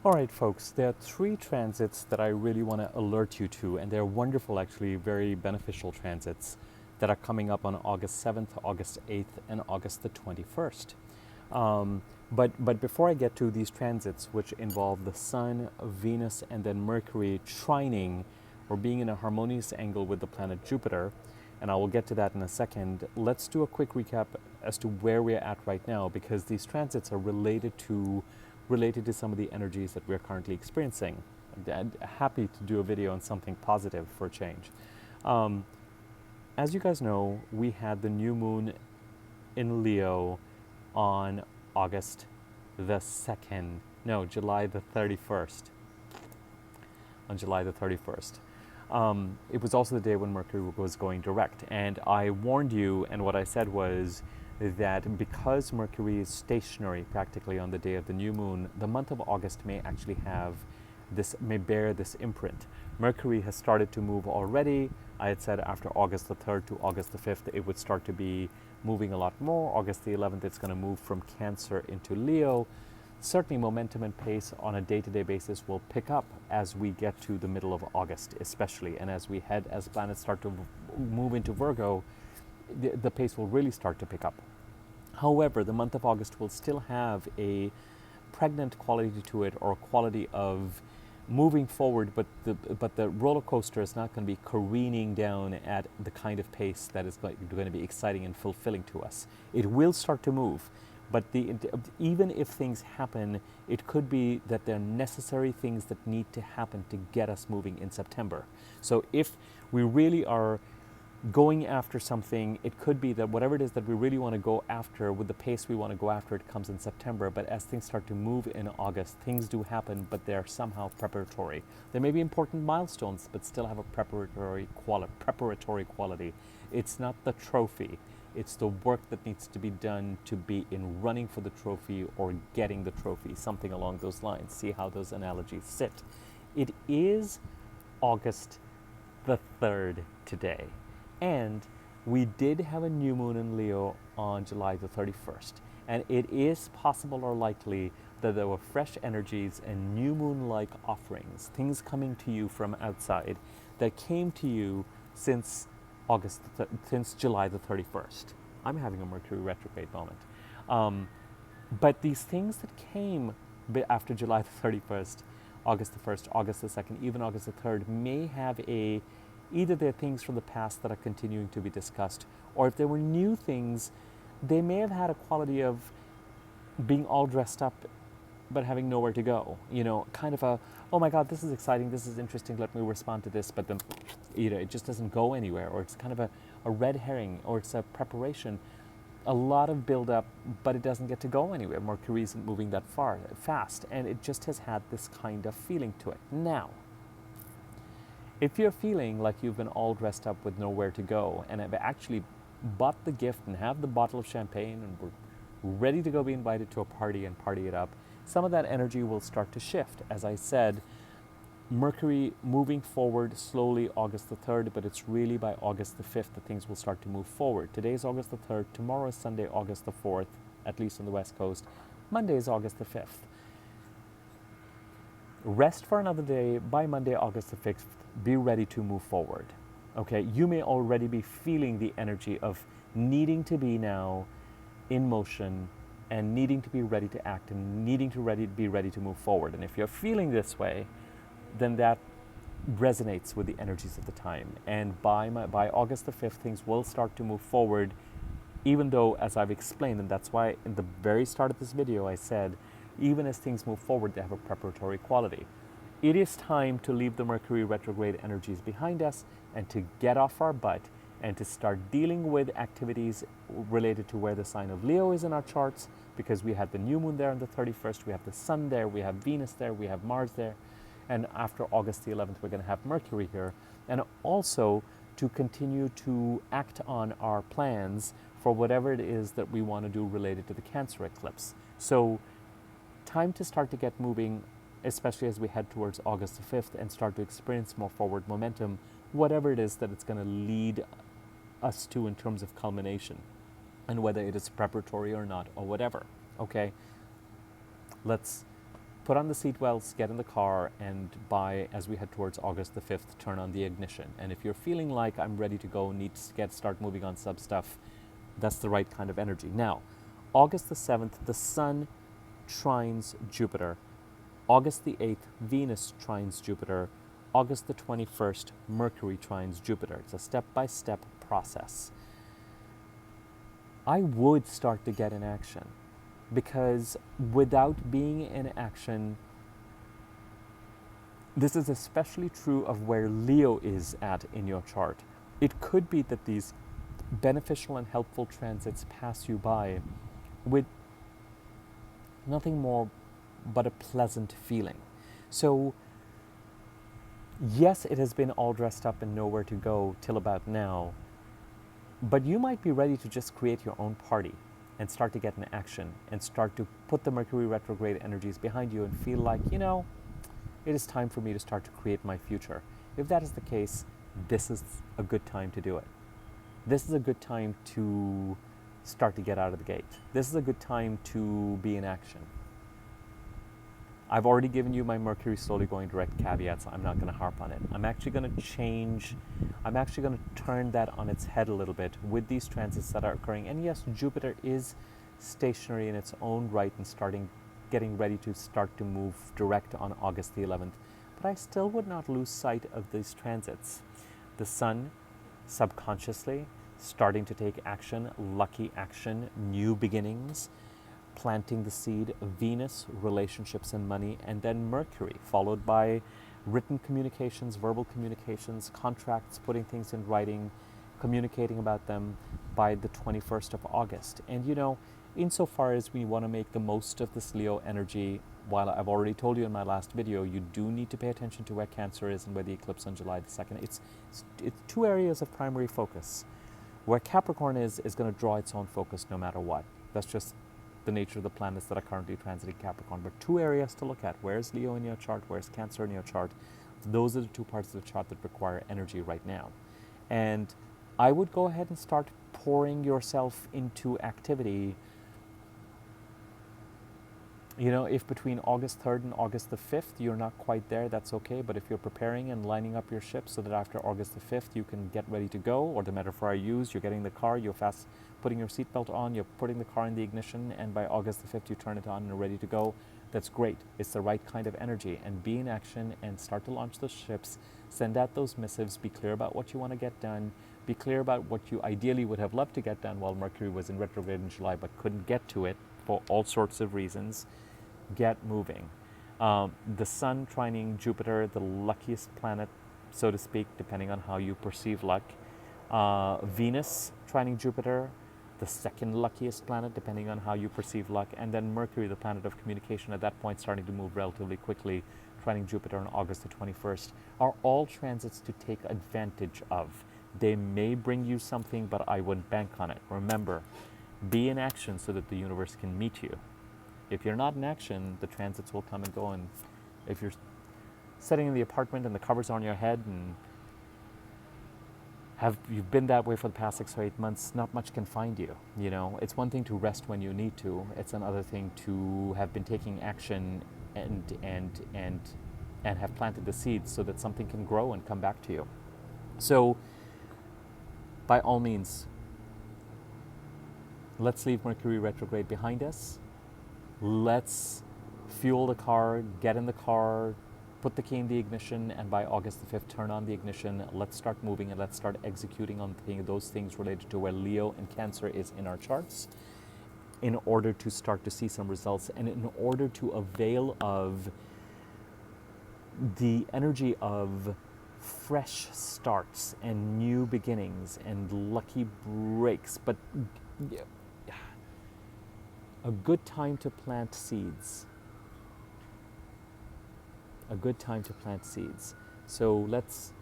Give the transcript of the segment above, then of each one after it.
All right, folks, there are three transits that I really want to alert you to, and they're wonderful, actually, very beneficial transits that are coming up on August 7th, August 8th, and August the 21st. But before I get to these transits, which involve the Sun, Venus, and then Mercury trining or being in a harmonious angle with the planet Jupiter, and I will get to that in a second, let's do a quick recap as to where we're at right now, because these transits are related to some of the energies that we're currently experiencing. I'm happy to do a video on something positive for a change. As you guys know, we had the new moon in Leo on August the 2nd, no, July the 31st. On July the 31st. It was also the day when Mercury was going direct. And I warned you, and what I said was that because Mercury is stationary practically on the day of the new moon, the month of August may actually may bear this imprint. Mercury has started to move already. I had said after August the 3rd to August the 5th, it would start to be moving a lot more. August the 11th, it's going to move from Cancer into Leo. Certainly momentum and pace on a day-to-day basis will pick up as we get to the middle of August, especially. And as planets start to move into Virgo, the pace will really start to pick up. However, the month of August will still have a pregnant quality to it, or a quality of moving forward, but the roller coaster is not going to be careening down at the kind of pace that is going to be exciting and fulfilling to us. It will start to move, but even if things happen, it could be that there are necessary things that need to happen to get us moving in September. So if we really are going after something, it could be that whatever it is that we really want to go after, with the pace we want to go after, it comes in September. But as things start to move in August, things do happen, but they're somehow preparatory. There may be important milestones, but still have a preparatory quality. It's not the trophy. It's the work that needs to be done to be in running for the trophy or getting the trophy, something along those lines. See how those analogies sit. It is August the 3rd today. And we did have a new moon in Leo on July the 31st. And it is possible or likely that there were fresh energies and new moon-like offerings, things coming to you from outside that came to you since July the 31st. I'm having a Mercury retrograde moment. But these things that came after July the 31st, August the 1st, August the 2nd, even August the 3rd, may have either they're things from the past that are continuing to be discussed, or if there were new things, they may have had a quality of being all dressed up but having nowhere to go. Kind of oh my God, this is exciting, this is interesting, let me respond to this, but then it just doesn't go anywhere, or it's kind of a red herring, or it's a preparation, a lot of build up, but it doesn't get to go anywhere. Mercury isn't moving that fast, and it just has had this kind of feeling to it. Now, if you're feeling like you've been all dressed up with nowhere to go, and have actually bought the gift and have the bottle of champagne and we're ready to go be invited to a party and party it up, some of that energy will start to shift. As I said, Mercury moving forward slowly August the 3rd, but it's really by August the 5th that things will start to move forward. Today is August the 3rd, tomorrow is Sunday, August the 4th, at least on the West Coast. Monday is August the 5th. Rest for another day. By Monday, August the 5th, be ready to move forward. Okay, you may already be feeling the energy of needing to be now in motion and needing to be ready to act and needing to be ready to move forward. And if you're feeling this way, then that resonates with the energies of the time. And by August the 5th, things will start to move forward, even though, as I've explained, and that's why in the very start of this video I said, even as things move forward, they have a preparatory quality. It is time to leave the Mercury retrograde energies behind us and to get off our butt and to start dealing with activities related to where the sign of Leo is in our charts, because we had the new moon there on the 31st, we have the sun there, we have Venus there, we have Mars there, and after August the 11th, we're going to have Mercury here, and also to continue to act on our plans for whatever it is that we want to do related to the Cancer eclipse. So time to start to get moving, especially as we head towards August the 5th and start to experience more forward momentum, whatever it is that it's going to lead us to in terms of culmination, and whether it is preparatory or not, or whatever. Okay, let's put on the seatbelts, get in the car, and as we head towards August the 5th, turn on the ignition. And if you're feeling like I'm ready to go, need to start moving on sub stuff, that's the right kind of energy. Now, August the 7th, the Sun trines Jupiter. August the 8th, Venus trines Jupiter. August the 21st, Mercury trines Jupiter. It's a step-by-step process. I would start to get in action, because without being in action, this is especially true of where Leo is at in your chart. It could be that these beneficial and helpful transits pass you by with nothing more but a pleasant feeling. So, yes, it has been all dressed up and nowhere to go till about now, but you might be ready to just create your own party and start to get in action and start to put the Mercury retrograde energies behind you and feel like, it is time for me to start to create my future. If that is the case, this is a good time to do it. This is a good time to start to get out of the gate. This is a good time to be in action. I've already given you my Mercury slowly going direct caveats. I'm not going to harp on it. I'm actually going to turn that on its head a little bit with these transits that are occurring. And yes, Jupiter is stationary in its own right and getting ready to start to move direct on August the 11th. But I still would not lose sight of these transits. The Sun, subconsciously, starting to take action, lucky action, new beginnings, planting the seed of Venus, relationships and money, and then Mercury, followed by written communications, verbal communications, contracts, putting things in writing, communicating about them by the 21st of August. And insofar as we want to make the most of this Leo energy, while I've already told you in my last video, you do need to pay attention to where Cancer is and where the eclipse on July the 2nd. It's two areas of primary focus. Where Capricorn is going to draw its own focus no matter what. That's just the nature of the planets that are currently transiting Capricorn. But two areas to look at. Where's Leo in your chart? Where's Cancer in your chart? Those are the two parts of the chart that require energy right now. And I would go ahead and start pouring yourself into activity. If between August 3rd and August the 5th you're not quite there, that's okay. But if you're preparing and lining up your ship so that after August the 5th you can get ready to go, or the metaphor I use, you're getting the car, you're fast putting your seatbelt on, you're putting the car in the ignition, and by August the 5th you turn it on and are ready to go, that's great. It's the right kind of energy. And be in action and start to launch those ships, send out those missives, be clear about what you want to get done, be clear about what you ideally would have loved to get done while Mercury was in retrograde in July but couldn't get to it for all sorts of reasons. Get moving. The Sun trining Jupiter, the luckiest planet, so to speak, depending on how you perceive luck. Venus trining Jupiter, the second luckiest planet, depending on how you perceive luck. And then Mercury, the planet of communication, at that point starting to move relatively quickly, trining Jupiter on August the 21st, are all transits to take advantage of. They may bring you something, but I wouldn't bank on it. Remember, be in action so that the universe can meet you. If you're not in action, the transits will come and go. And if you're sitting in the apartment and the covers are on your head and you've been that way for the past 6 or 8 months, not much can find you. It's one thing to rest when you need to. It's another thing to have been taking action and have planted the seeds so that something can grow and come back to you. So, by all means, let's leave Mercury retrograde behind us. Let's fuel the car, get in the car, put the key in the ignition, and by August the 5th, turn on the ignition. Let's start moving and let's start executing on those things related to where Leo and Cancer is in our charts in order to start to see some results and in order to avail of the energy of fresh starts and new beginnings and lucky breaks. But a good time to plant seeds. A good time to plant seeds. So let's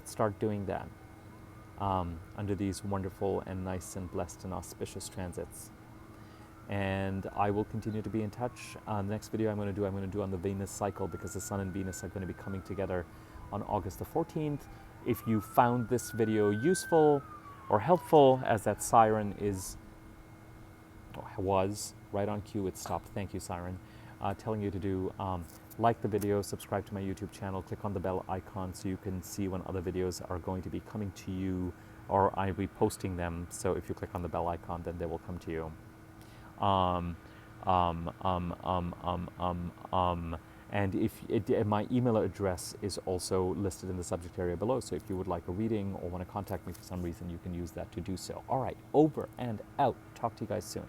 start doing that under these wonderful and nice and blessed and auspicious transits. And I will continue to be in touch. The next video I'm going to do on the Venus cycle, because the Sun and Venus are going to be coming together on August the 14th. If you found this video useful or helpful, as that siren was right on cue, it stopped. Thank you, siren. telling you to do like the video, subscribe to my YouTube channel, click on the bell icon so you can see when other videos are going to be coming to you, or I'll be posting them. So if you click on the bell icon, then they will come to you. And my email address is also listed in the subject area below. So if you would like a reading or want to contact me for some reason, you can use that to do so. All right, over and out. Talk to you guys soon.